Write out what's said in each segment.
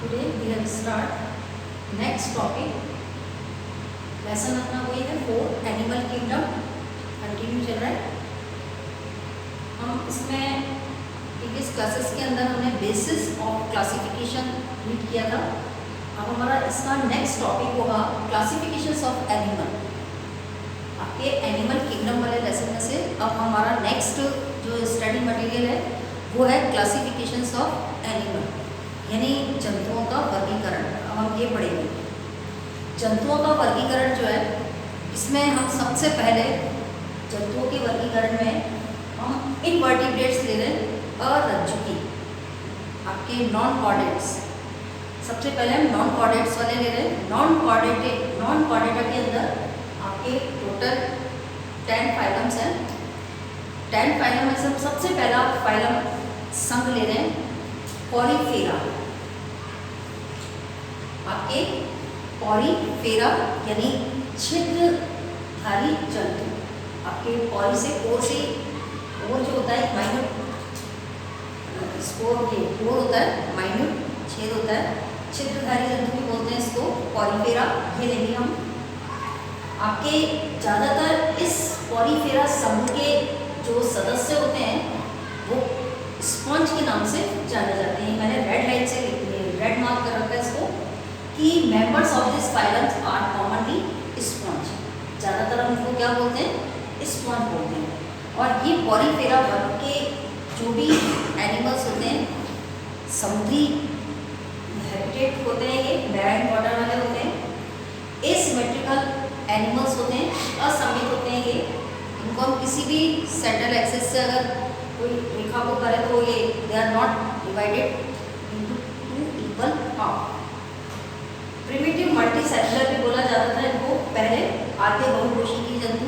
Today we have start next topic. Lesson अपना वही है 4 एनिमल किंगडम कंटिन्यू चल रहा है। हम इसमें प्रीवियस क्लासेस के अंदर हमने बेसिस ऑफ क्लासिफिकेशन रीड किया था। अब हमारा इसका नेक्स्ट टॉपिक होगा क्लासिफिकेशंस ऑफ एनिमल। आपके एनिमल किंगडम वाले लेसन में से अब हमारा नेक्स्ट जो स्टडी मटेरियल है वो है क्लासिफिकेशंस ऑफ एनिमल, यानी जंतुओं का वर्गीकरण। अब हम ये पढ़ेंगे जंतुओं का वर्गीकरण जो है, इसमें हम सबसे पहले जंतुओं के वर्गीकरण में हम इनवर्टिब्रेट्स ले रहे हैं, अरज्जुकी, आपके नॉन कॉर्डेट्स। सबसे पहले हम नॉन कॉर्डेट्स वाले ले रहे हैं। नॉन कॉर्डेटा के अंदर आपके टोटल 10 फाइलम्स हैं। 10 फाइलम में से हम सबसे पहला फाइलम संघ ले रहे हैं पॉलीफेरा। आपके पॉलीफेरा यानी छिद्रधारी जंतु। आपके पॉली से ओर से ओर जो होता है माइन्यूट स्पोर के ओर होता है, माइन्यूट छेद होता है, छिद्रधारी जंतु भी बोलते हैं इसको, पॉलीफेरा। ये लेंगे हम। आपके ज़्यादातर इस पॉलीफेरा समूह के जो सदस्य होते हैं वो स्पंज के नाम से जाने जाते हैं। मैंने रेड लाइन से रेड मार्क कर रखा है इसको कि members of this phylums are commonly sponge. ज़्यादातर हम इसको क्या बोलते हैं? स्पंज बोलते हैं। और ये पॉलीफेरा वर्ग के जो भी एनिमल्स होते हैं, समुद्री हैबिटेट होते हैं, ये मैराइन वाटर वाले होते हैं, एसिमेट्रिकल एनिमल्स होते हैं, असममित होते हैं। ये इनको हम किसी भी सेंट्रल एक्सिस से अगर कोई रेखा को करें तो ये they are not divided into 2 equal half. Primitive multicellular भी बोला जाता था इनको पहले, आद्य बहुकोशिकीय जंतु।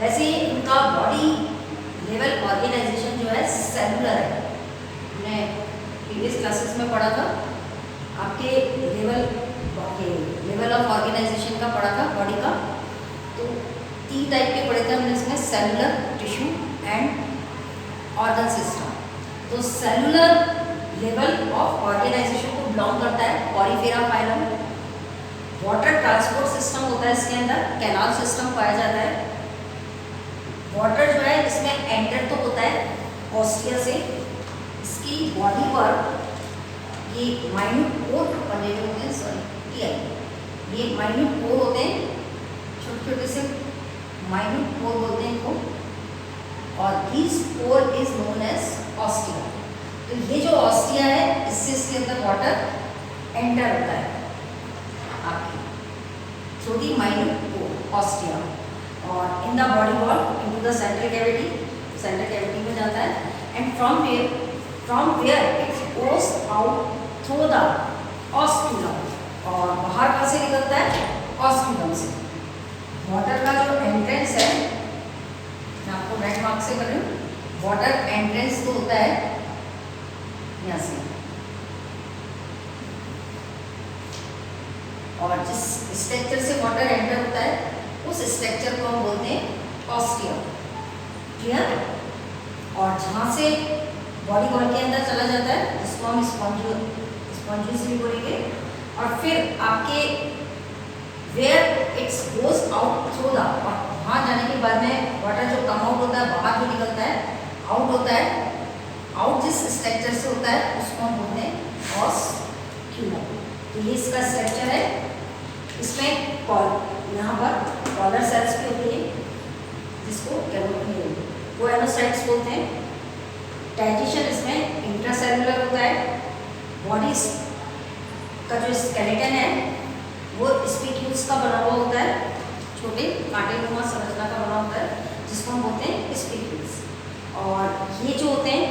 वैसे इनका बॉडी लेवल ऑर्गेनाइजेशन जो है सेलुलर है। हमने प्रीवियस क्लासेस में पढ़ा था, आपके लेवल ऑफ ऑर्गेनाइजेशन का पढ़ा था बॉडी का। तो 3 टाइप के पढ़े थे हमने इसमें, cellular, tissue and organ system. तो सेलुलर लेवल ऑफ ऑर्गेनाइजेशन को बिलोंग करता है Porifera phylum. Water transport system होता है इसके अंदर, कैनाल सिस्टम पाया जाता है। वाटर जो है इसमें एंटर तो होता है ऑस्टिया से। इसकी बॉडी पर ये माइन्यूट पोर बने हुए होते हैं, ये माइन्यूट पोर होते हैं, छोटे छोटे से माइन्यूट पोर बोलते हैं इनको। और this pore is known as ostia. तो ये जो ऑस्टिया है इससे इसके अंदर वाटर एंटर होता है आपकी through the minute pore, ostia. और in the body wall into the central cavity में जाता है। And from where it goes out through the osculum. और बाहर कहाँ से निकलता है? ऑस्क्यूलम से। वाटर का जो एंट्रेंस है, मैं आपको रेड मार्क से कर रही हूँ, वाटर एंट्रेंस तो होता है यहाँ से, और जिस स्ट्रक्चर से वाटर एंटर होता है उस स्ट्रक्चर को हम बोलते हैं ऑस्टिया। क्लियर? और जहाँ से बॉडी वॉल के अंदर चला जाता है जिसको हम स्पॉन्जिस भी बोलेंगे। और फिर आपके where it's goes out through the, और वहाँ जाने के बाद में वाटर जो कम आउट होता है, बाहर जो निकलता है, आउट होता है, आउट जिस स्ट्रक्चर से होता है उसको हम बोलते हैं ऑस्क्यूलम। तो ये इसका स्ट्रक्चर है। इसमें यहाँ पर कॉलर सेल्स भी होती है जिसको गोएनोसाइट्स बोलते हैं। डाइजेशन इसमें इंट्रासेलुलर होता है। बॉडी का जो स्केलेटन है वो स्पिक्यूल्स का बना हुआ होता है, छोटे कांटेनुमा संरचना का बना होता है जिसको हम बोलते हैं स्पिक्यूल्स। और ये जो होते हैं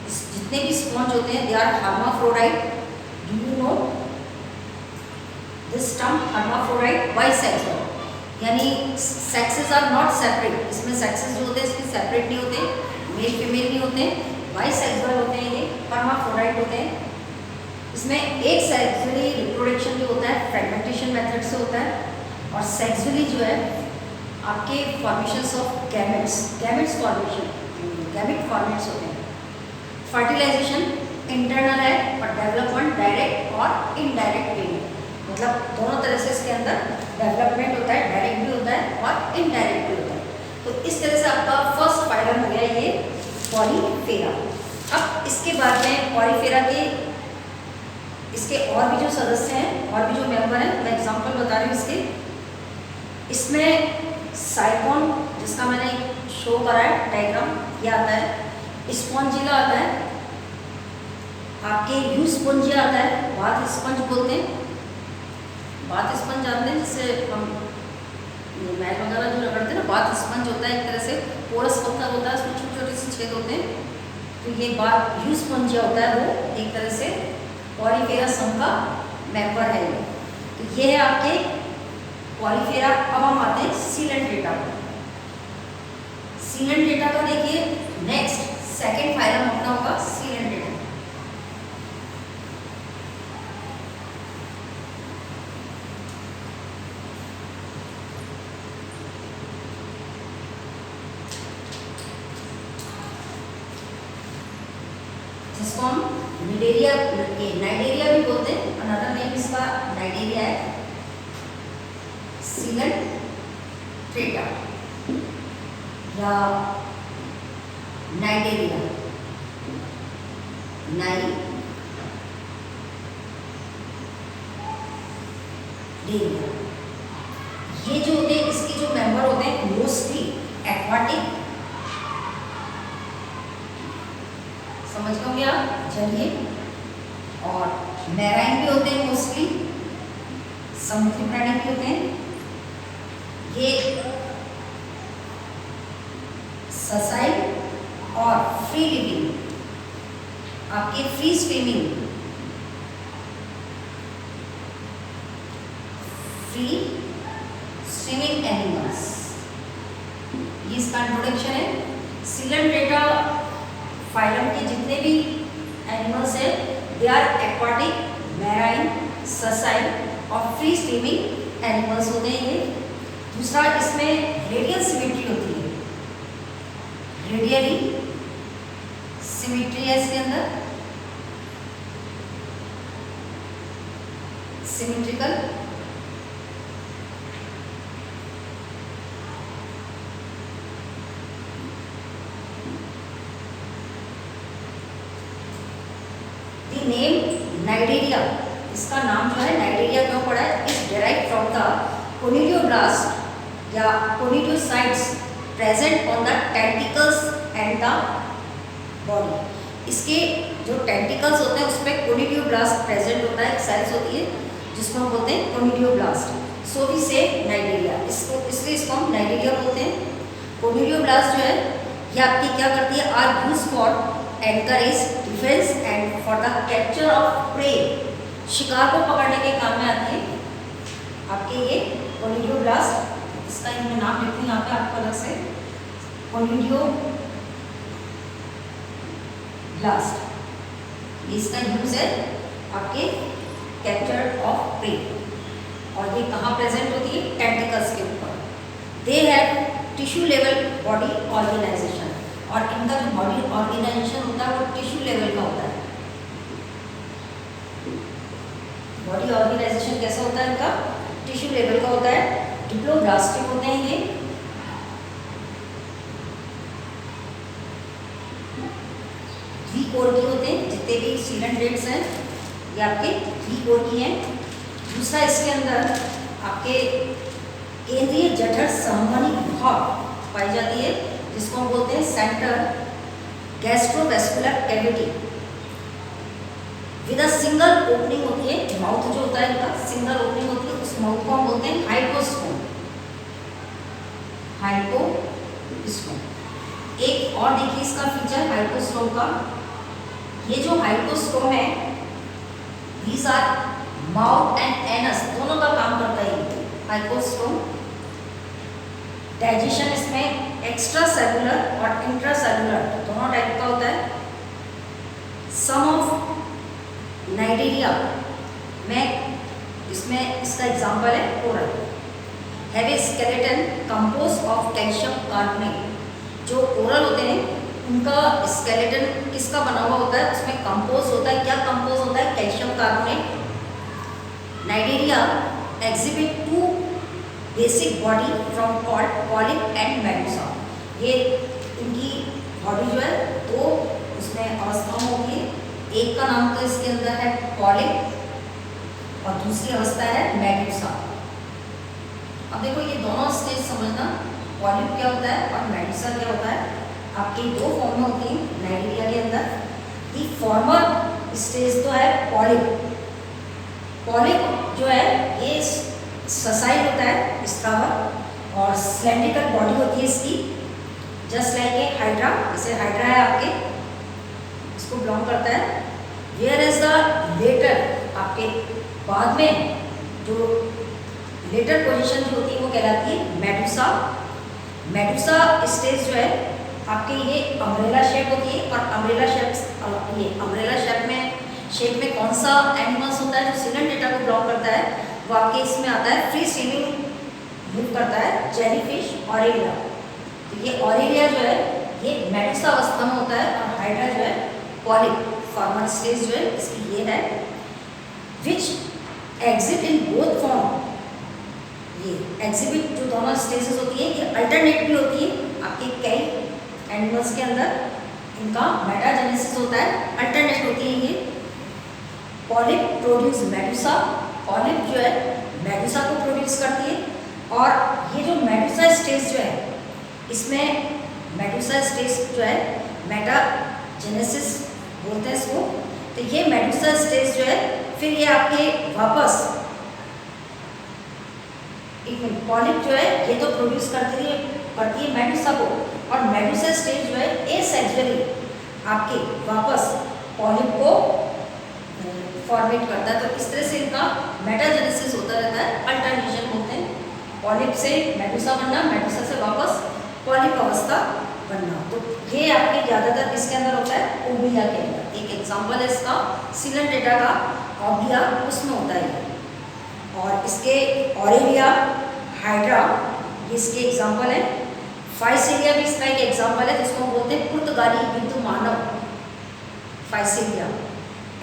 जितने भी स्पॉन्ज होते हैं they are hermaphrodite. Do you know this term hermaphrodite? Bisexual, यानी सेक्सेस आर नॉट सेपरेट। इसमें सेक्सेस जो होते हैं इसके सेपरेट नहीं होते, मेल फीमेल नहीं होते, बाइसेक्सुअल होते हैं, ये हर्माफ्रोडाइट होते हैं। इसमें एक सेक्सुअली रिप्रोडक्शन जो होता है फ्रेगमेंटेशन मेथड से होता है, और सेक्सुअली जो है आपके formations of gametes formation, gamete formats होते हैं। फर्टिलाइजेशन इंटरनल है और डेवलपमेंट डायरेक्ट और इनडायरेक्ट वे में, मतलब दोनों तरह से इसके अंदर डेवलपमेंट होता है, डायरेक्ट भी होता है और इनडायरेक्ट भी होता है। तो इस तरह से आपका फर्स्ट फाइलम हो गया ये पॉलीफेरा। अब इसके बाद में पॉलीफेरा के इसके और भी जो सदस्य हैं और भी जो मेंबर हैं, मैं एग्जांपल बता रही हूँ इसके। इसमें साइकोन, जिसका मैंने शो करा है डायग्राम, ये आता है। स्पॉन्जिला आता है, आपके यूस्पोंजिया आता है, बाथ स्पंज बोलते हैं। बाथ स्पंज जानते हैं, जिससे हम मैल वगैरह जो रगड़ते हैं ना, बाथ स्पंज होता है एक तरह से, पोरस पत्थर होता है, उसमें छोटे छोटे से छेद होते हैं। तो ये बाथ यूस्पोंजिया होता है, वो एक तरह से पॉलीफेरा सम का मेंबर है। तो ये है आपके पॉलीफेरा। अब हम आते हैं सीलेंट्रेटा पर। सीलेंट्रेटा का देखिए नेक्स्ट सेकेंड फाइलम अपना होगा सीलेंट्रेटा। जिसको हम निडेरिया, नाइडेरिया भी बोलते हैं, अनदर नेम इसका नाइडेरिया है। सीलेंट्रेटा या नाइडेरिया, नाइडेरिया, ये जो होते हैं इसके जो मेंबर होते हैं मोस्टली एक्वाटिक, समझ गए होंगे आप, चलिए, और मैराइन भी होते हैं मोस्टली, समुद्री प्राणी भी होते हैं। ये ससाइल और फ्री लिविंग, आपके फ्री स्विमिंग, एनिमल्स, ये इसका इंट्रोडक्शन है। सीलेंट्रेटा फाइलम के जितने भी एनिमल्स हैं, they are aquatic, marine, sessile और फ्री स्विमिंग एनिमल्स होते हैं ये। दूसरा, इसमें रेडियल सिमेट्री होती है, रेडियली सिमेट्री है इसके अंदर, सिमेट्रिकल। नेम नाइडेरिया, इसका नाम जो है नाइडेरिया क्यों पड़ा है, is derived from the cnidoblast या cnidocytes present on the tentacles and the body. इसके जो टेंटिकल्स होते हैं उसमें कोनिडियोब्लास्ट प्रेजेंट होता है, एक सेल्स होती है जिसको हम बोलते हैं कोनिडियोब्लास्ट। सो वी से नाइडेरिया, इसको इसलिए इसको हम नाइडेरिया बोलते हैं। कोनिडियोब्लास्ट जो है ये आपकी क्या करती है, are used for anchorage defence and for the capture of prey, शिकार को पकड़ने के काम में आती है आपके ये कोनिडियोब्लास्ट। इसका मैं नाम लिखती हूँ यहाँ पे आपको अलग से, कोनिडियोब्लास्ट, इसका यूज है आपके कैप्चर ऑफ प्रे। और ये कहाँ प्रेजेंट होती है, टेंटिकल्स के ऊपर। They have tissue level body organisation, और इनका जो बॉडी ऑर्गेनाइजेशन होता है वो टिश्यू लेवल का होता है। बॉडी ऑर्गेनाइजेशन कैसा होता है इनका, टिश्यू लेवल का होता है। डिप्लोब्लास्टिक होते हैं ये, द्विकोर की होते हैं, जितने भी सीलेंट्रेट्स हैं ये आपके द्विकोर की हैं। दूसरा, इसके अंदर आपके केंद्रीय जठर संवहनी गुहा पाई जाती है, जिसको हम बोलते हैं centre gastrovascular cavity with a single opening होती है। माउथ जो होता है इनका सिंगल ओपनिंग होती है, उस माउथ को हम बोलते हैं हाइपोस्टोम। हाइपोस्टोम एक और देखिए इसका फीचर हाइपोस्टोम का, ये जो हाइपोस्टोम है these are mouth and anus दोनों का काम करता है हाइपोस्टोम। डाइजेशन इसमें एक्स्ट्रा सेलुलर और इंट्रा सेलुलर दोनों टाइप का होता है। सम ऑफ नाइडेरिया में इसमें इसका एग्जांपल है coral, have a skeleton compose of calcium carbonate. जो कोरल होते हैं उनका स्केलेटन किसका बना हुआ होता है, उसमें कंपोज होता है, क्या कंपोज होता है, calcium carbonate cnidaria exhibit two basic body from polyp and medusa. ये इनकी बॉडी जो है दो उसमें अवस्थाओं में होती है। एक का नाम तो इसके अंदर है पॉलिप और दूसरी अवस्था है मेडुसा। अब देखो ये दोनों स्टेज समझना, पॉलिप क्या होता है और मेडुसा क्या होता है। आपकी दो फॉर्म में होती है नाइडेरिया के अंदर। दी फॉर्मर स्टेज तो है पॉलिप। पॉलिप जो है ये ससाइल होता है स्थावर और सिलेंड्रिकल बॉडी होती है इसकी, जस्ट लाइक ए हाइड्रा। जैसे हाइड्रा है आपके, इसको बिलोंग करता है। वेयर इज द लेटर, आपके बाद में जो लेटर पोजीशन जो होती है वो कहलाती है मेडुसा। मेडुसा स्टेज जो है आपके ये अम्ब्रेला शेप होती है और अम्ब्रेला शेप, ये अम्ब्रेला शेप में कौन सा एनिमल्स होता है जो सिलन डेटा को बिलोंग करता है, वो आपके इसमें आता है फ्री स्विमिंग मूव करता है, जेलीफिश, ऑरेलिया। तो ये ऑरेलिया जो है ये मेडुसा अवस्था में होता है और हाइड्रा जो है पॉलिप फॉर्मर स्टेज जो है इसकी ये है। विच एग्जिट इन बोथ फॉर्म, ये एग्जिबिट जो दोनों स्टेजेस होती है ये अल्टरनेट भी होती है आपके कई एनिमल्स के अंदर, इनका मेटाजेनेसिस होता है, अल्टरनेट होती है ये। पॉलिप प्रोड्यूस मेडुसा, पॉलिप जो है मेडुसा को प्रोड्यूस करती है। और ये जो मेडुसा स्टेज जो है इसमें मेडुसा स्टेज जो है मेटाजेनेसिस बोलते हैं इसको। तो ये मेडुसा स्टेज जो है फिर ये आपके वापस पॉलिप जो है ये तो प्रोड्यूस करती है मेडुसा को, और मेडुसा स्टेज जो है एसेक्सुअली आपके वापस पॉलिप को फॉर्मेट करता है। तो इस तरह से इनका मेटाजेनेसिस होता रहता है, अल्टरनेशन होते हैं, पॉलिप से मेडुसा बनना, मेडुसा से वापस पॉलिप अवस्था बनना। तो ये आपके ज़्यादातर किसके अंदर होता है, ओबिया के अंदर। एक एग्जाम्पल है इसका सिलन डेटा का, ओबिया उसमें होता है। और इसके ऑरेलिया, हाइड्रा ये इसके एग्जाम्पल है। फाइसेलिया भी इसका एक एग्जाम्पल है जिसको हम बोलते हैं पुर्तगाली बिंदु मानव, फाइसेलिया।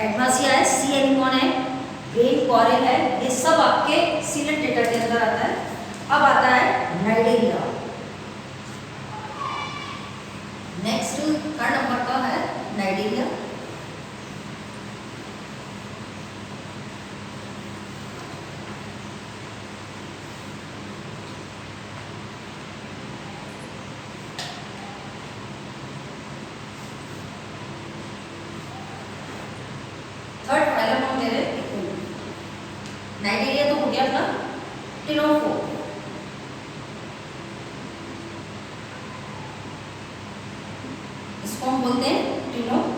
एग्नासिया है, सी एनिमोन है, रेन कॉरल है, ये सब आपके सिलन डेटा के अंदर आता है। अब आता है नाइडेरिया। नेक्स्ट थर्ड नंबर का है नाइडेरिया। थर्ड फाइलम हम ले रहे हैं नाइडेरिया, तो हो गया अपना टिनोफोर। इसको हम बोलते हैं टिनोफोर।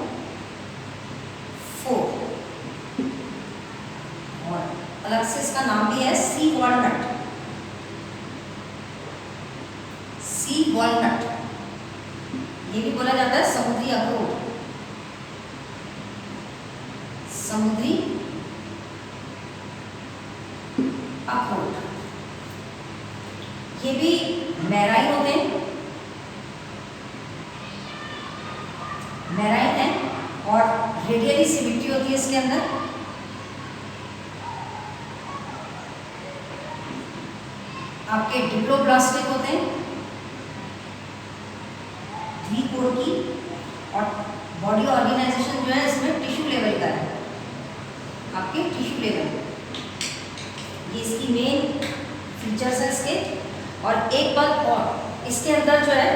और अलग से इसका नाम भी है सी वॉलनट। सी वॉलनट ये भी बोला जाता है समुद्री अखरोट, समुद्री अखरोट। ये भी मैराइन होते हैं, मैराइन है और रेडियली सिमिट्री होती है इसके अंदर। आपके डिप्लोब्लास्टिक होते हैं, द्विकोणकी, और बॉडी ऑर्गेनाइजेशन जो है इसमें टिश्यू लेवल का है, आपके टिश्यू लेवल। ये इसकी मेन फीचर्स है इसके। और एक बात और, इसके अंदर जो है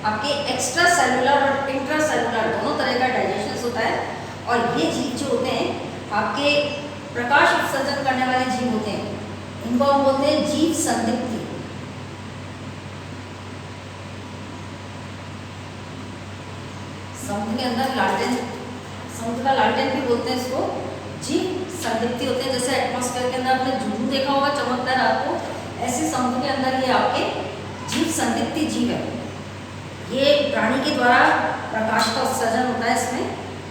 आपके एक्स्ट्रा सेलुलर और इंट्रा सेलुलर दोनों तरह का डाइजेशन होता है। और ये जीव जो होते हैं आपके प्रकाश उत्सर्जन करने वाले जीव होते हैं, इनको हम बोलते हैं जीव संदिग्धी। समुद्र के अंदर लालटेन, समुद्र का लालटेन भी बोलते हैं इसको, जीव संदिग्धी होते हैं। जैसे एटमॉस्फेयर के अंदर आपने जुनून देखा होगा चमकता है रात को, ऐसे समुद्र के अंदर ये आपके जीव संदिग्धी जीव है। ये प्राणी के द्वारा प्रकाश का उत्सर्जन होता है इसमें,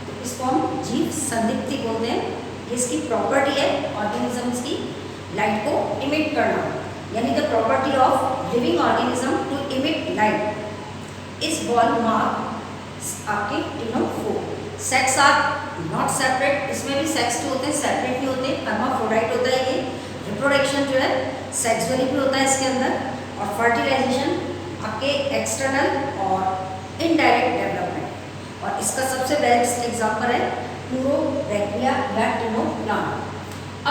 तो इसको हम जीव संदिग्धी बोलते हैं। ये इसकी प्रॉपर्टी है ऑर्गेनिजम्स की लाइट को इमिट करना, यानी the property of living organism to emit light. इस बॉल मार्क आपके ctenophore. Sex are not separate, इसमें भी सेक्स जो होते हैं सेपरेट नहीं होते, हर्माफ्रोडाइट होता है ये। रिप्रोडक्शन जो है सेक्सुअली भी होता है इसके अंदर, और फर्टिलाइजेशन आपके एक्सटर्नल और इनडायरेक्ट डेवलपमेंट। और इसका सबसे बेस्ट एग्जांपल है प्लूरोबैक्टीरिया या टिनोप्लांट।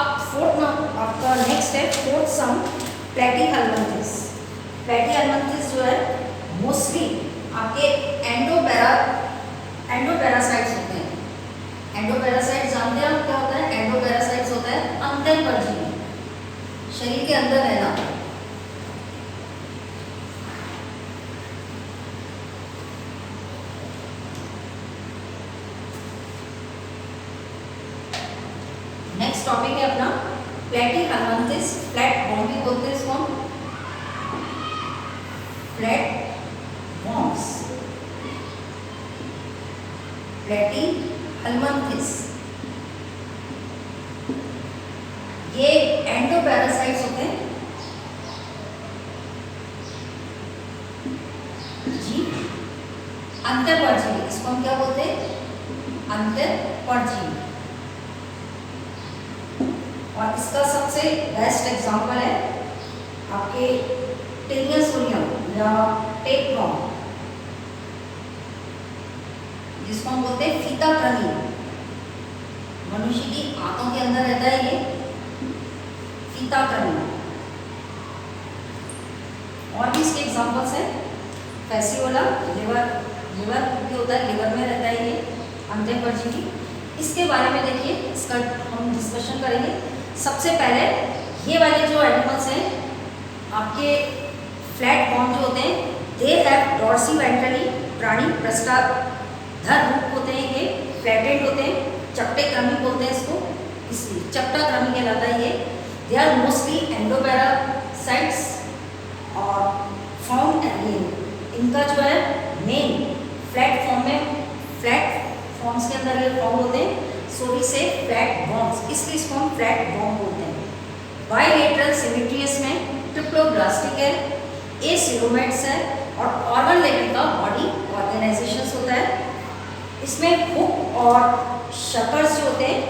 अब फोर्थ आपका नेक्स्ट है फोर्थ सम प्लेटीहेल्मिन्थेस। प्लेटीहेल्मिन्थेस जो है मोस्टली आपके एंडोपैरासाइट्स होते हैं। एंडोपैरासाइट्स जानते हैं आप क्या होता है? एंडोपैरासाइट्स होता है अंतर परजीवी, शरीर के अंदर रहना। नेक्स्ट टॉपिक है अपना प्लेटीहेल्मिन्थेस। फ्लैट बॉम्ब भी बोलते हैं इसको, फ्लैट बॉम्ब्स। प्लेटीहेल्मिन्थेस ये एंडोपैरासाइट्स होते हैं जी, अंतःपरजीवी। इसको हम क्या बोलते हैं? अंतःपरजीवी। और इसका सबसे बेस्ट एग्जांपल है आपके टेनियसोरियम या टेपवर्म, जिसको हम बोलते हैं फीताकृमि। मनुष्य की आंतों के अंदर रहता है ये फीताकृमि। और भी इसके एग्जांपल्स हैं फैसियोला, लिवर भी होता है, लिवर में रहता है ये अंतःपरजीवी। इसके बारे में देखिए, इसका हम डिस्कशन करेंगे। सबसे पहले ये वाले जो एनिमल्स हैं आपके फ्लैट बॉम्ब जो होते हैं, दे हैव डॉर्सी वेंट्रली, प्राणी पृष्ठधर रूप होते हैं, ये फ्लैटेड होते हैं, चपटेक्रमी बोलते हैं इसको, इसलिए चपटाक्रमी कहलाता है ये। दे आर मोस्टली एंडोपैरासाइट्स और फाउंड इनका जो है मेन फ्लैट फॉर्म्स के अंदर ये फाउंड होते हैं, सो से फ्लैट बॉम्ब्स, इसलिए इसको हम फ्लैट बॉम्ब बोलते हैं। बाइलेटरल सिमेट्रियस में ट्रिप्लोब्लास्टिक है, एसिलोमेट्स है, और ऑर्गन लेवल का बॉडी ऑर्गेनाइजेशन होता है। इसमें हुक और शकर्स जो होते हैं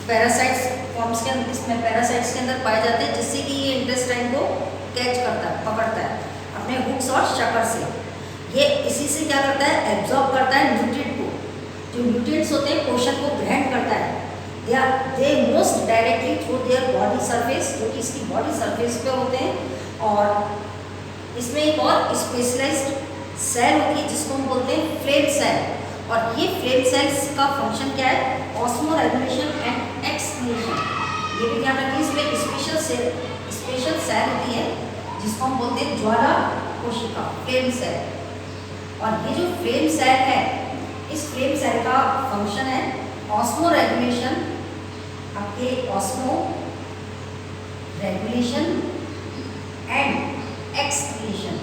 पैरासाइट्स फॉर्म्स के अंदर, इसमें पैरासाइट्स के अंदर पाए जाते हैं, जिससे कि ये इंटेस्टाइन को कैच करता है, पकड़ता है अपने हुक्स और शकर से। ये इसी से क्या करता है? एब्जॉर्ब करता है न्यूट्रिएंट को, जो न्यूट्रिएंट्स होते हैं पोषण को ग्रहण करता है। They most directly through their body surface, जो कि इसकी बॉडी सरफेस पे होते हैं। और इसमें एक और स्पेशलाइज्ड सेल होती है जिसको हम बोलते हैं फ्लेम सेल। और ये फ्लेम सेल्स का फंक्शन क्या है? Osmo regulation and excretion. ये भी ध्यान रखिए, इसमें स्पेशल सेल होती है जिसको हम बोलते हैं ज्वाला कोशिका, फ्लेम सेल। और ये जो फ्लेम सेल है, इस फ्लेम सेल का फंक्शन है ऑस्मो रेगुलेशन, आपके ऑस्मो रेगुलेशन एंड एक्सक्रीशन,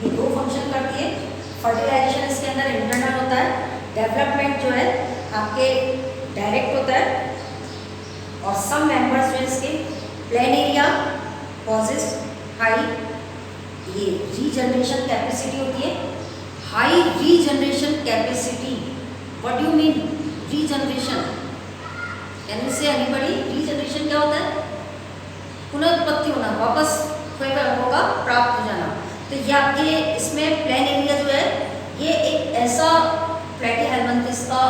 ये दो फंक्शन करती है। फर्टिलाइजेशन इसके अंदर इंटरनल होता है, डेवलपमेंट जो है आपके डायरेक्ट होता है। और सम मेंबर्स जो इसके प्लेनेरिया पॉजेस हाई, ये रीजनरेशन कैपेसिटी होती है, high regeneration capacity. What do you mean regeneration? Can you से एनीबॉडी? रीजनरेशन क्या होता है? पुनरुत्पत्ति होना, वापस खोए हुए अंगों का प्राप्त हो जाना। तो ये आपके इसमें प्लेन एरिया जो है, ये एक ऐसा प्लेटीहेल्मिन्थेस का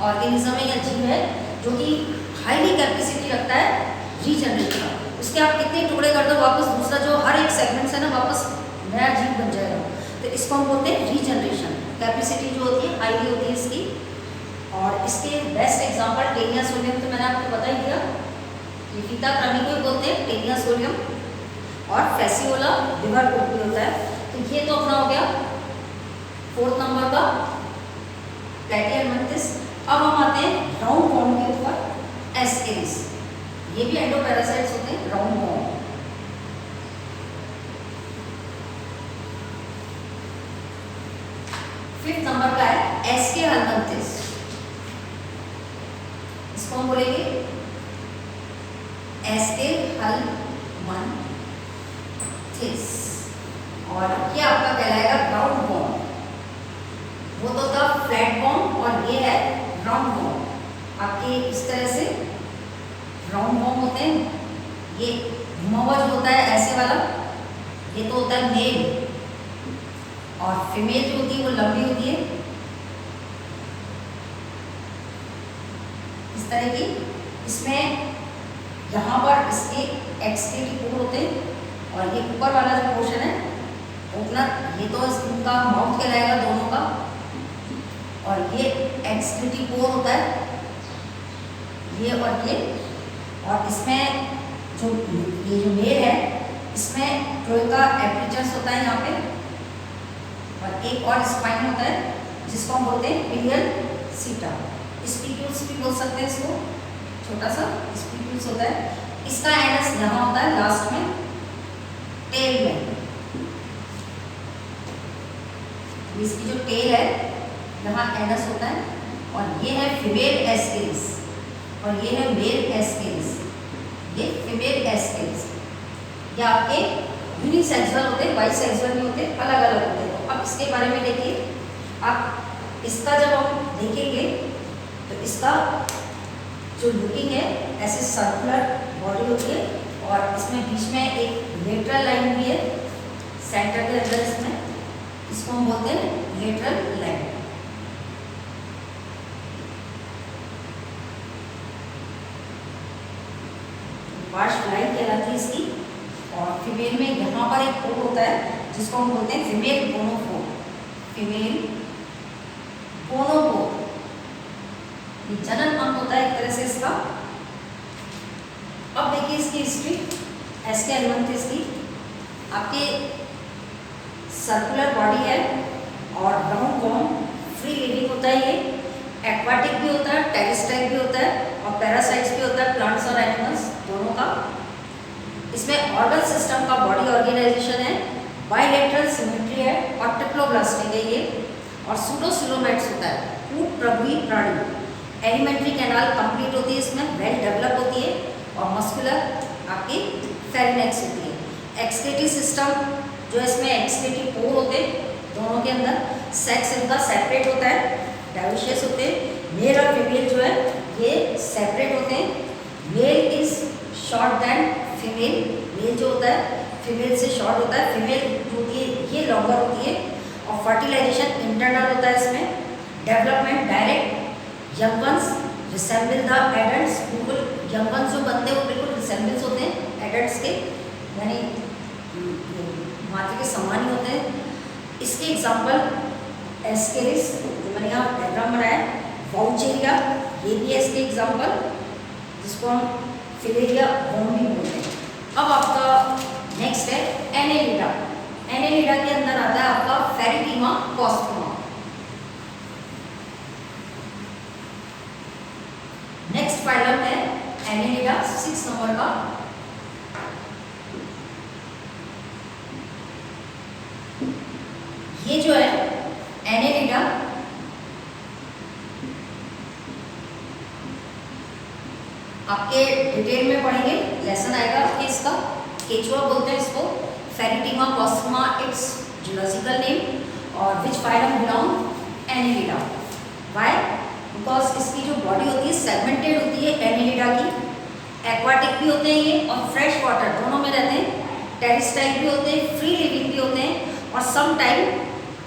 ऑर्गेनिज्म है या जीव है जो कि हाईली कैपेसिटी रखता है रीजनरेट का। उसके आप कितने टुकड़े कर दो, वापस दूसरा जो हर एक सेगमेंट से ना वापस नया जीव बन जाएगा। तो इसको हम बोलते हैं रीजनरेशन। कैपेसिटी जो होती है हाईली होती है इसकी। और इसके बेस्ट एग्जांपल टेनियसोरियम, तो मैंने आपको बता ही दिया, ये फीताकृमि को बोलते हैं टेनियसोरियम। और फैसियोला लिवर को भी होता है। तो ये तो अपना हो गया फोर्थ नंबर का प्लेटीहेल्मिन्थेस। अब हम आते हैं राउंड बॉम्ब के ऊपर, एस्केरिस। ये भी एंडोपैरासाइट्स होते हैं, राउंड बॉम्ब। फिफ्थ नंबर का है एस्केहेल्मिन्थेस। इसको हम बोलेंगे एस्केहेल्मिन्थेस। और ये आपका कहलाएगा राउंड बॉम्ब। वो तो था फ्लैट बॉम्ब और ये है राउंड बॉम्ब। आपके इस तरह से राउंड फॉर्म होते हैं, ये घुमा हुआ जो होता है ऐसे वाला, ये तो होता है मेल, और फीमेल जो होती है वो लंबी होती है इस तरह की। इसमें यहाँ पर इसके एक्सक्रीटिव होते हैं, और ये ऊपर वाला जो पोर्शन है ओपनर, ये तो इनका माउथ कहलाएगा दोनों का, और ये एक्सक्रीटिव पोर होता है ये और ये। और इसमें जो ये जो मेल है इसमें ट्रोका एपिटस होता है यहाँ पे, और एक और स्पाइन होता है जिसको हम बोलते हैं पिलियल सीटा, स्पीक्यूल्स भी बोल सकते हैं इसको, छोटा सा स्पीक्यूल्स होता है। इसका एनस यहाँ होता है लास्ट में टेल में, इसकी जो टेल है यहाँ एनस होता है, और ये है फीमेल एस्केलिस और ये है मेल एस्केलिस, ये फीमेल एस्केलिस। ये आपके यूनिसेक्सुअल होते हैं, बाइसेक्सुअल नहीं होते, अलग अलग होते हैं। तो अब इसके बारे में देखिए आप, इसका जब हम देखेंगे तो इसका जो लुकिंग है ऐसे सर्कुलर बॉडी होती है, और इसमें बीच में एक लेटरल लाइन भी है सेंटर के अंदर, इसमें इसको हम बोलते हैं लेटरल लाइन। पार्श्व लाइन कहलाती है इसकी। और फीमेल में यहाँ पर एक पोर होता है जिसको हम बोलते हैं फीमेल बोनोपोर, फीमेल बोनोपोर, ये जनन अंग होता है एक तरह से इसका। अब देखिए इसकी हिस्ट्री, एसके एलमंथिस की, आपके सर्कुलर बॉडी है और राउंड फॉर्म, फ्री लिविंग होता है ये, एक्वाटिक भी होता है, टेरेस्ट्राइल भी होता है, और पैरासाइट्स भी होता है, प्लांट्स और एनिमल्स दोनों का। इसमें ऑर्गन सिस्टम का बॉडी ऑर्गेनाइजेशन है, बाइलेटरल सिमेट्री है और ट्रिप्लोब्लास्टिक है ये, और सूडोसिलोमेट्स होता है, कूट प्रभुई प्राणी। एलिमेंट्री कैनाल कंप्लीट होती है इसमें, वेल डेवलप होती है, और मस्कुलर आपकी फेरिनेक्स होती है। एक्सक्रीटिव सिस्टम जो इसमें एक्सक्रीटिव पोर होते हैं दोनों के अंदर, सेक्स इनका सेपरेट होता है, डायोशियस होते हैं। मेल और फीमेल जो है ये सेपरेट होते हैं, male is short than female, male जो होता है फीमेल से शॉर्ट होता है, फीमेल जो होती है ये लॉन्गर होती है। और फर्टिलाइजेशन इंटरनल होता है इसमें, development direct, young ones resemble the adults, बिल्कुल यंग वंस जो बनते हैं वो बिल्कुल रिसेंबल्स होते हैं एडल्ट्स के, यानी मात्र के समान ही होते हैं। इसके एग्जाम्पल एस्केरिस जो मैंने यहाँ डायग्राम बनाया, वाउचेरिया ये भी है इसके एग्जाम्पल, जिसको हम फिलेरिया होम भी बोलते हैं। अब आपका नेक्स्ट है एनेलिडा। एनेलिडा के अंदर आता है आपका फेरिटीमा कॉस्ट्रोमा। नेक्स्ट फाइलम है एनेलिडा 6 नंबर का। ये जो है एनेलिडा आपके डिटेल में पढ़ेंगे, लेसन आएगा आपके इसका। केचुआ बोलते हैं इसको, फेरिटीमा कॉस्ट्रोमा इट्स जूलॉजिकल नेम, और which phylum belong Annelida. Why? Because इसकी जो बॉडी होती है सेगमेंटेड होती है एनेलिडा की, एक्वाटिक भी होते हैं ये और फ्रेश वाटर दोनों में रहते हैं, टेरेस्ट्राइल भी होते हैं, फ्री लिविंग भी होते हैं, और सम टाइम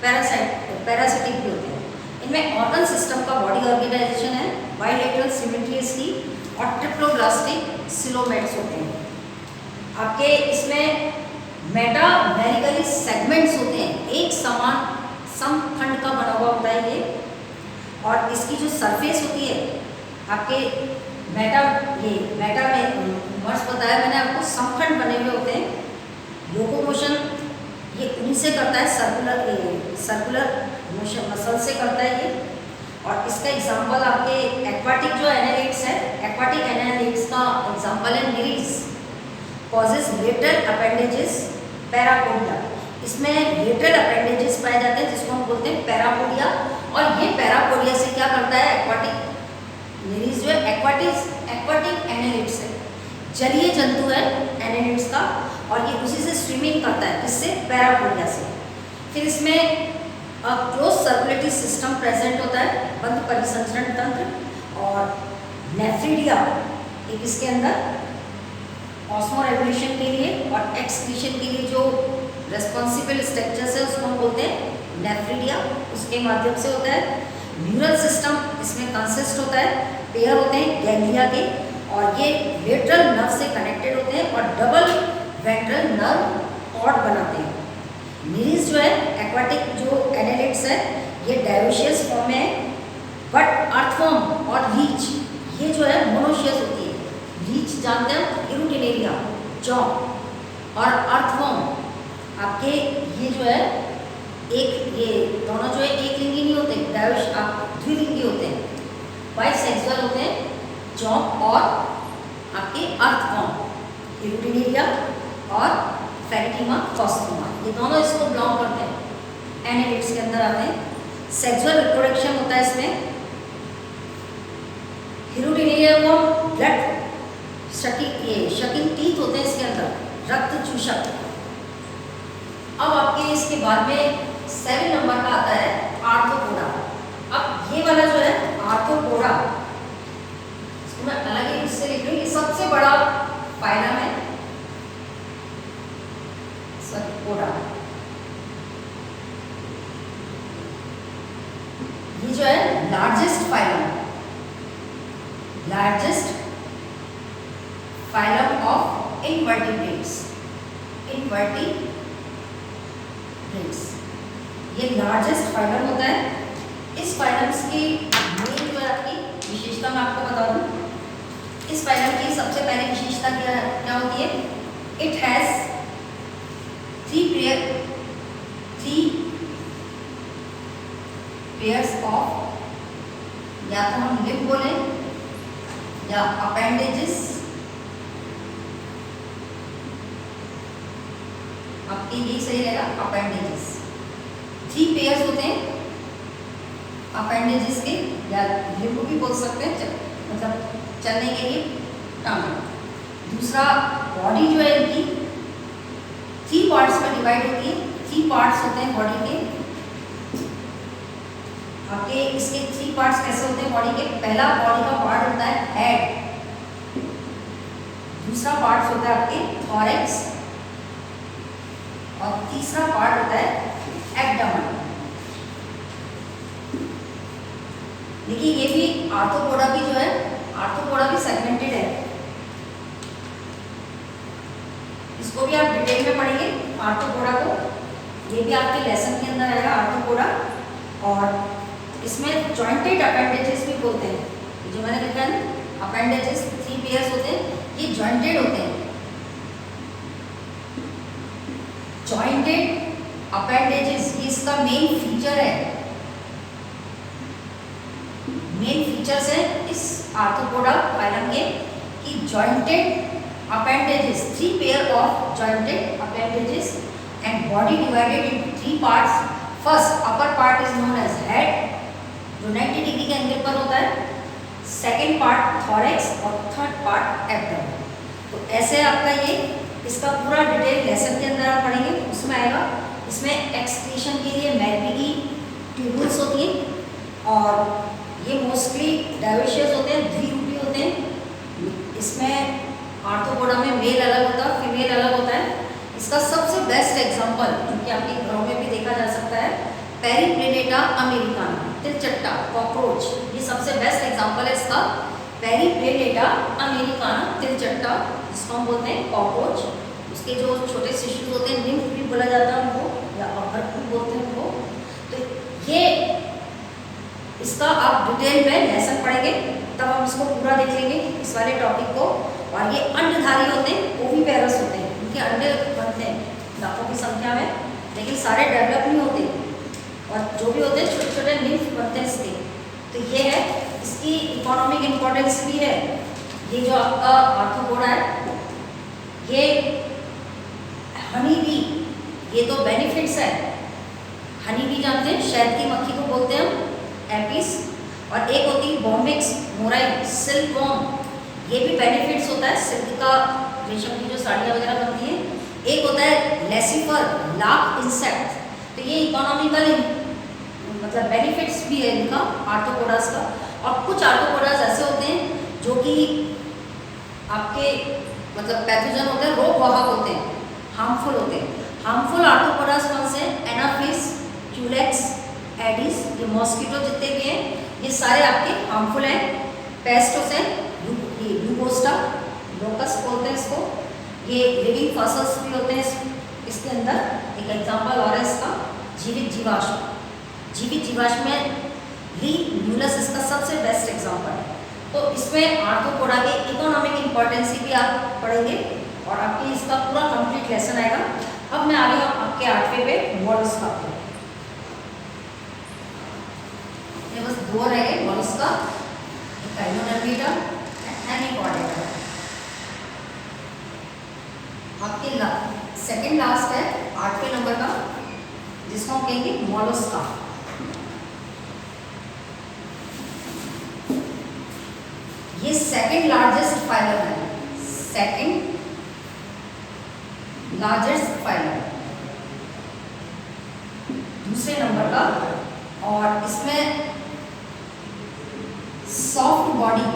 पैरासिटिक भी होते हैं। इनमें ऑर्गन सिस्टम का बॉडी ऑर्गेनाइजेशन है, बाइलेटरल सिमेट्री इसकी, और ट्रिप्लोब्लास्टिक सिलोमेट्स होते हैं आपके। इसमें मेटामेरिकली सेगमेंट्स होते हैं, एक समान समखंड का बना हुआ होता है ये, और इसकी जो सरफेस होती है आपके मेटा में मर्स बताया मैंने आपको, समखंड बने हुए होते हैं। लोकोमोशन ये उन्हीं से करता है, सर्कुलर मोशन मसल से करता है ये। और इसका एग्जांपल आपके एक्वाटिक जो एनालिट्स है, एक्वाटिक एनालिट्स का एग्जांपल है निरीज, कॉजेज लेटरल अपेंडेजेस पैरापोडिया। इसमें लेटरल अपेंडेजेस पाए जाते हैं जिसको हम बोलते हैं पैरापोडिया, और ये पैरापोडिया से क्या करता है, एक्वाटिक निरीज जो है एक्वाटिक एनालिट्स है, जलीय जंतु है एनालिट्स का, और ये उसी से स्विमिंग करता है, किससे, पैरापोडिया से। फिर इसमें क्लोज सर्कुलेटरी सिस्टम प्रेजेंट होता है, बंद परिसंचरण तंत्र, और नेफ्रिडिया एक इसके अंदर ऑस्मो रेगुलेशन के लिए और एक्सक्रीशन के लिए जो रेस्पॉन्सिबल स्ट्रक्चर्स है उसको हम बोलते हैं नेफ्रिडिया, उसके माध्यम से होता है। न्यूरल सिस्टम इसमें कंसिस्ट होता है, पेयर होते हैं गैंग्लिया के, और ये लेटरल नर्व से कनेक्टेड होते हैं और डबल वेंट्रल नर्व कॉर्ड बनाते हैं। नीरीज जो है एक्वाटिक जो एनालिट्स है ये डायोशियस फॉर्म में है, बट अर्थवॉर्म और लीच ये जो है मोनोशियस होती है। लीच जानते हैं इरुटिनेरिया जॉ, और अर्थवॉर्म आपके ये जो है एक, ये दोनों जो है एक लिंगी नहीं होते, डायोश आप द्विलिंगी होते हैं, बाइसेक्सुअल होते हैं जॉ और आपके अर्थवॉर्म इरुटिनेरिया और फेरिटीमा कॉस्ट्रोमा, ये दोनों इसको बिलोंग करते हैं, एनालिट्स के अंदर आते हैं। सेक्सुअल रिप्रोडक्शन होता है इसमें। हिरुटिनेरिया को ब्लड शकिंग टीथ होते हैं इसके अंदर, रक्त चूषक। अब आपके इसके बाद में 7 नंबर का आता है आर्थ्रोपोडा। अब ये वाला जो है आर्थ्रोपोडा, इसको मैं अलग ही इससे लिख रही हूँ, ये सबसे बड़ा फाइलम है पोडा। ये जो है लार्जेस्ट फाइलम ऑफ इनवर्टिब्रेट्स, ये लार्जेस्ट फाइलम होता है। इस फाइलम्स की मेन जो है आपकी विशेषता मैं आपको बता दूं। इस फाइलम की सबसे पहले विशेषता क्या होती है? इट हैज 3 पेयर्स ऑफ, या तो हम लिम्ब बोले या अपेंडेजेस, आपके ये सही रहेगा अपेंडेजेस। 3 पेयर्स होते हैं अपेंडेजेस के, या लिम्ब भी बोल सकते हैं, मतलब चलने के लिए टांग। दूसरा बॉडी जो है इनकी 3 पार्ट्स में डिवाइड होती है। 3 पार्ट्स होते हैं बॉडी के आपके। इसके 3 पार्ट्स कैसे होते हैं बॉडी के? पहला बॉडी का पार्ट होता है हेड, दूसरा पार्ट होता है आपके थॉरैक्स, और तीसरा पार्ट होता है एब्डोमेन। देखिए ये भी आर्थ्रोपोडा भी जो है, आर्थ्रोपोडा भी सेगमेंटेड है, इसको भी आप डिटेल में पढ़ेंगे आर्थ्रोपोडा को, ये भी आपके लेसन के अंदर आएगा आर्थ्रोपोडा। और इसमें जॉइंटेड अपेंडेजेस भी बोलते हैं, जो मैंने लिखा है ना अपेंडेजेस 3 पेयर्स होते हैं, ये जॉइंटेड होते हैं। जॉइंटेड अपेंडेजेस ये इसका मेन फीचर है, मेन फीचर्स है इस आर्थ्रोपोडा फाइलम के कि jointed appendages, 3 pair of jointed appendages and body divided into 3 parts. First, upper part is known as head, जो 90 डिग्री के एंगल पर होता है। सेकेंड पार्ट थॉरैक्स और थर्ड पार्ट एब्डोमेन। तो ऐसे आपका ये इसका पूरा डिटेल लेसन के अंदर आप पढ़ेंगे, उसमें आएगा। इसमें एक्सक्रीशन के लिए मैल्पी ट्यूबुल्स होती हैं और ये मोस्टली डायोशियस होते हैं, द्विरूपी होते हैं। इसमें आर्थ्रोपोडा में मेल अलग होता है, फीमेल अलग होता है। इसका सबसे बेस्ट एग्जांपल जो कि आपके घरों में भी देखा जा सकता है, पेरिप्लेनेटा अमेरिकाना, तिलचट्टा कॉकरोच, ये सबसे बेस्ट एग्जांपल है इसका। पेरिप्लेनेटा अमेरिकाना तिलचट्टा, जिसको हम बोलते हैं कॉकरोच, उसके जो छोटे शिशु होते हैं निम्फ भी बोला जाता है उनको, या अभ्रक भी बोलते हैं उनको। तो ये इसका आप डिटेल में लेसन पढ़ेंगे, तब हम इसको पूरा देख लेंगे इस वाले टॉपिक को। और ये अंडधारी होते हैं, ओविपेरस होते हैं, उनके अंडे बनते हैं लाखों की संख्या में, लेकिन सारे डेवलप नहीं होते, और जो भी होते हैं छोटे छोटे निम्फ बनते हैं इसके। तो ये है, इसकी इकोनॉमिक इम्पोर्टेंस भी है। ये जो आपका आर्थ्रोपोडा है, ये हनी बी, ये तो बेनिफिट्स है। हनी बी जानते हैं, शहद की मक्खी को बोलते हैं हम एपिस, और एक होती है बॉम्बिक्स मोराई सिल्क वॉर्म, ये भी बेनिफिट्स होता है, सिल्क का रेशम की जो साड़ियाँ वगैरह बनती हैं। एक होता है लेसिफर लार्क इंसेक्ट, तो ये इकोनॉमिकल मतलब बेनिफिट्स भी है इनका आर्थ्रोपोडास का। और कुछ आर्थ्रोपोडास ऐसे होते हैं जो कि आपके मतलब पैथोजन होते हैं, रोग वाहक होते हैं, हार्मफुल होते हैं। हार्मफुल आर्थ्रोपोडास कौन से? एनाफिस, क्यूलेक्स, एडिस, ये मॉस्किटो जितने भी हैं ये सारे आपके हार्मफुल हैं। पेस्ट होते हैं, ये ल्यूकोस्टा, लोकस बोलते हैं इसको। ये लिविंग फॉसल्स भी होते हैं इसके अंदर। एक एग्जांपल और है इसका, जीवित जीवाश्म। जीवित जीवाश्म में ली म्यूलस इसका सबसे बेस्ट एग्जांपल है। तो इसमें आर्थ्रोपोडा के इकोनॉमिक इंपॉर्टेंस भी आप पढ़ेंगे और आपके इसका पूरा कंप्लीट लेसन आएगा। अब मैं आ रही हूँ आपके 8वें पे, मोलस्का पे। ये बस दो रह गए, मोलस्का, काइनोडर्मिटा, एनीकॉर्डेटा। आपके सेकंड लास्ट है 8वें नंबर का, जिसको हम कहेंगे मोलस्का। ये सेकंड लार्जेस्ट फाइलम है, सेकंड लार्जेस्ट फाइलम, दूसरे नंबर का। और इसमें सॉफ्ट बॉडी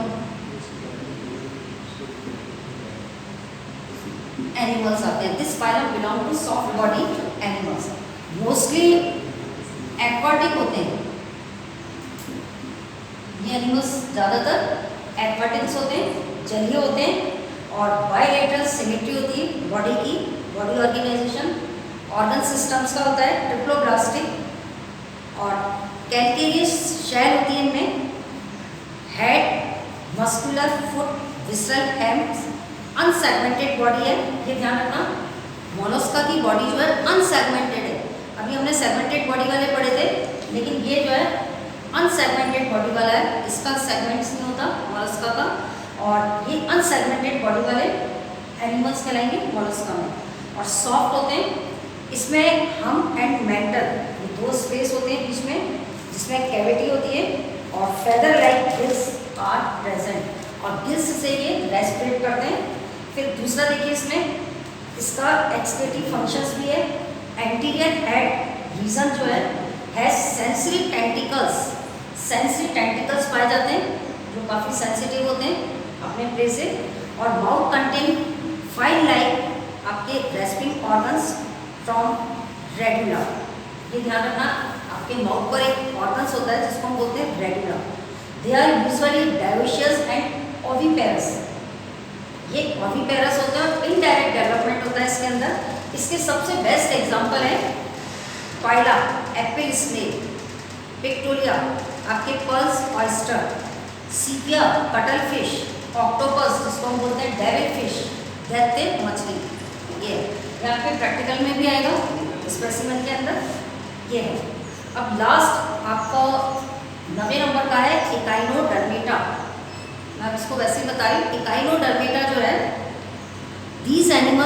एनिमल्स आते हैं। This phylum belong to soft body animals. Mostly aquatic होते हैं ये एनिमल्स, ज़्यादातर एक्वाटिक्स होते हैं, जलीय होते हैं। और बायलेटरल सिमेट्री होती है बॉडी की, बॉडी ऑर्गेनाइजेशन। ऑर्गन सिस्टम्स का होता है ट्रिप्लोब्लास्टिक। और कैल्केरियस शेल होती है इनमें। Head, muscular, foot, visceral, hands, unsegmented body है, ये ध्यान रखना। मोलस्का की बॉडी जो है अनसेगमेंटेड है। अभी हमने सेगमेंटेड बॉडी वाले पढ़े थे, लेकिन ये जो है अनसेगमेंटेड बॉडी वाला है। इसका सेगमेंट्स नहीं होता मोलस्का का, और ये अनसेगमेंटेड बॉडी वाले एनिमल्स कहलाएंगे मोलस्का में। और सॉफ्ट होते हैं। इसमें हम एंड मेंटल, ये दो स्पेस होते हैं बीच में, जिसमें कैविटी होती है और feather like gills are present, और गिल्स से ये रेस्पिरेट करते हैं। फिर दूसरा देखिए, इसमें इसका एक्सक्रीटिव फंक्शंस भी है। एंटीरियर हेड रीजन जो है सेंसरी टेंटिकल्स, सेंसरी टेंटिकल्स पाए जाते हैं जो काफ़ी सेंसिटिव होते हैं अपने प्ले से। और माउथ कंटेन फाइन लाइक आपके रेस्पिंग ऑर्गन्स फ्रॉम रेडुला, ये ध्यान रखना। आपके माउथ पर एक ऑर्गन्स होता है जिसको हम बोलते हैं radula. They are usually dioecious and oviparous, ये ओविपेरस होता है और इनडायरेक्ट डेवलपमेंट होता है इसके अंदर। इसके सबसे बेस्ट एग्जांपल है पाइला, एप्पल स्नेल, पिक्टोरिया, आपके पर्ल्स ऑयस्टर, सीपिया, कटल फिश, ऑक्टोपस जिसको हम बोलते हैं डेविल फिश, दैत्य मछली। ये आपके प्रैक्टिकल में भी आएगा स्पेसिमेन के अंदर, ये है। अब लास्ट आपका 9वें नंबर का है इकाइनोडर्मेटा। मैं इसको वैसे ही बता रही हूँ। इकाइनोडर्मेटा जो है, दीज एनिमल्स